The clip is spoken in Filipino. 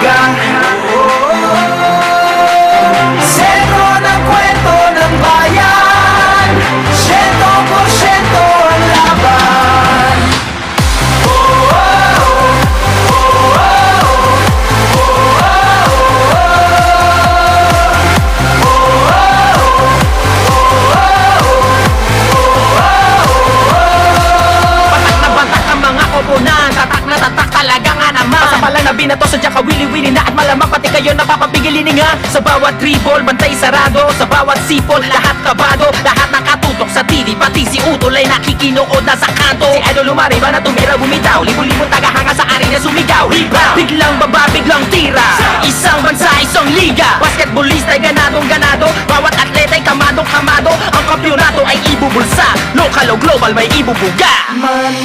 talaga. Sentro ng kwento ng bayan, 100% ang laban. Patak na batak ang mga koponan, tatak na tatak talaga nga naman. Pasapalan na binato, sadya ka wili-wili na at malamang pati kayo napapapigilin nga. Sa bawat dribble, bantay sarado, sa bawat sipol, lahat kabado, lahat nakatutok sa TV, pati si Utol ay nakikinood na sa kanto. Si Idol lumariba na tumira bumitaw, libon-libon tagahanga sa arena sumigaw. Rebound, biglang baba, biglang tira, isang bansa, isang liga. Basketballista ay ganadong ganado, bawat atleta ay kamadong kamado. Ang kampyonato ay ibubulsa, lokal o global may ibubuga. Man